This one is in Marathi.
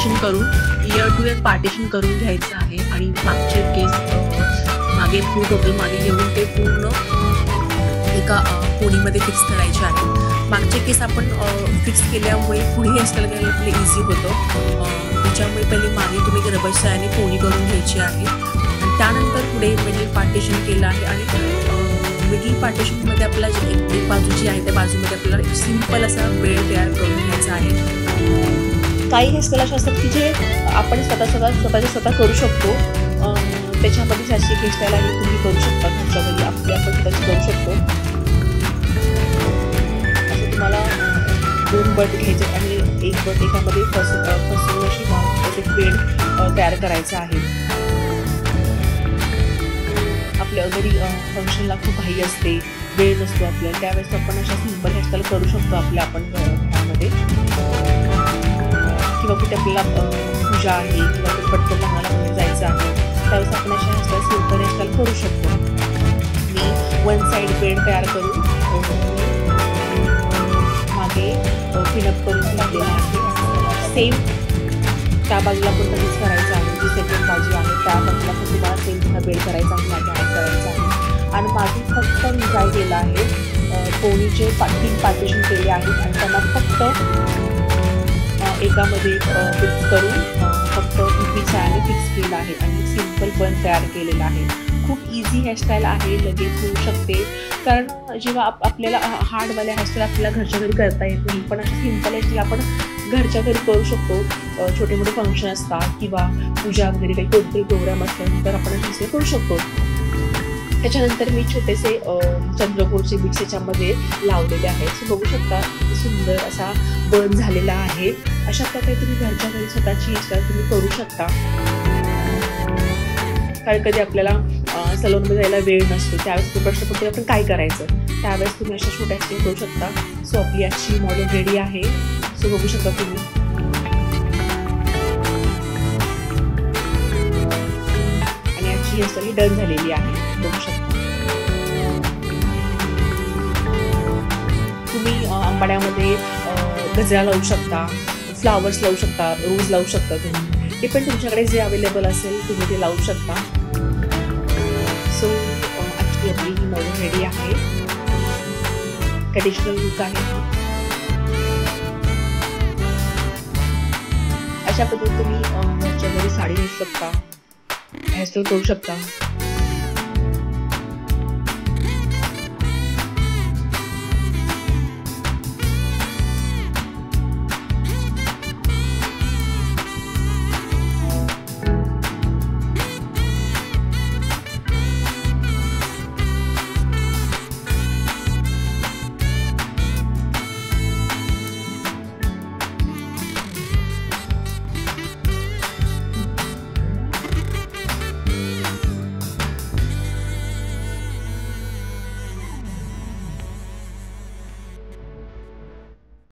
पार्टिशन करून इयर टू इयर पार्टिशन करून घ्यायचं आहे आणि मागचे केस मागे टोटल मागे घेऊन ते पूर्ण एका पोनीमध्ये फिक्स करायचे आहे। मागचे केस आपण फिक्स केल्यामुळे पुढे हेअरस्टाईल करायला आपले इझी होतं। त्याच्यामुळे पहिले मागे तुम्ही रबर सहाय्याने पोनी करून घ्यायची आहे आणि त्यानंतर पुढे मिडल पार्टिशन केलं आहे आणि मिडल पार्टिशनमध्ये आपल्याला एक बाजू जी आहे त्या बाजूमध्ये आपल्याला सिंपल असा वेळ तयार करून घ्यायचा आहे। काही हेअरस्टाईल अशा असतात की जे आपण स्वतः करू शकतो। त्याच्यामध्ये अशी हेअरस्टाईल आहे तुम्ही करू शकता तुमच्या घरी आपण स्वतःची करू शकतो। असं तुम्हाला 2 बट घ्यायचे आणि एक बट एकामध्ये फसून अशी बेड तयार करायचा आहे। आपल्या घरी फंक्शनला खूप घाई असते, वेळ नसतो आपल्याला, त्यावेळेस आपण अशा सिंपल हेअरस्टाईल करू शकतो आपण घरामध्ये। किंवा कुठे आपल्याला पूजा आहे किंवा पटकन लग्नाला जायचं आहे त्यावेळेस आपण अशा हेअरस्टाईल सिंपल हेअरस्टाईल करू शकतो। मी 1 साइड बेड तयार करून मागे पिनअप करून लावलेला आहे। सेम त्या बाजूला पण तसंच करायचं आहे, जी सेकंड बाजू आहे त्या बाजूला पण तुम्हाला सेम पुन्हा बेड करायचा आहे, मागे ॲड करायचं आहे। आणि मागे फक्त मी काय केलं आहे, पोनीचे 3 पार्टिशन केले आहेत आणि त्यांना फक्त एकामध्ये फिक्स करून फक्त छायाने फिक्स केलं आहे आणि सिंपल बन तयार केलेला आहे। खूप इझी हेअरस्टाईल आहे, लगेच होऊ शकते। कारण जेव्हा आपल्याला हार्डवाल्या हेअरस्टाईल आपल्याला घरच्या घरी करता येत नाही, पण अशा सिंपल हेअरस्टाईल आपण घरच्या घरी करू शकतो। छोटे मोठे फंक्शन असतात किंवा पूजा वगैरे काही कोणतेही प्रोग्राम असतात तर आपण हेअरस्टाईल करू शकतो। त्याच्यानंतर मी छोटेसे चंद्रकोरचे बीट्स याच्यामध्ये लावलेले आहेत, सो बघू शकता सुंदर असा बन झालेला आहे। अशा प्रकारे तुम्ही घरच्या घरी स्वतःची हेअरस्टाईल तुम्ही करू शकता। कारण कधी आपल्याला सलूनमध्ये जायला वेळ नसतो, त्यावेळेस तो प्रश्न पडतो आपण काय करायचं, त्यावेळेस तुम्ही अशा छोट्या हेअरस्टाईल करू शकता। सो आपली आजची मॉडेल रेडी आहे, सो बघू शकता तुम्ही। आणि आजची हेअरस्टाईल डन झालेली आहे, बघू शकता तुम्ही। आंबाड्यामध्ये गजरा लावू शकता, फ्लावर्स लावू शकता, रोज लावू शकता तुम्ही, डिपेंड तुमच्याकडे जे अवेलेबल असेल तुम्ही ते लावू शकता। सो आजची आपली ही मॉडेल रेडी आहे, ट्रेडिशनल लुक आहे। अशा पद्धतीने तुम्ही घरच्या घरी साडी नेसू शकता, हेअरस्टाईल करू शकता।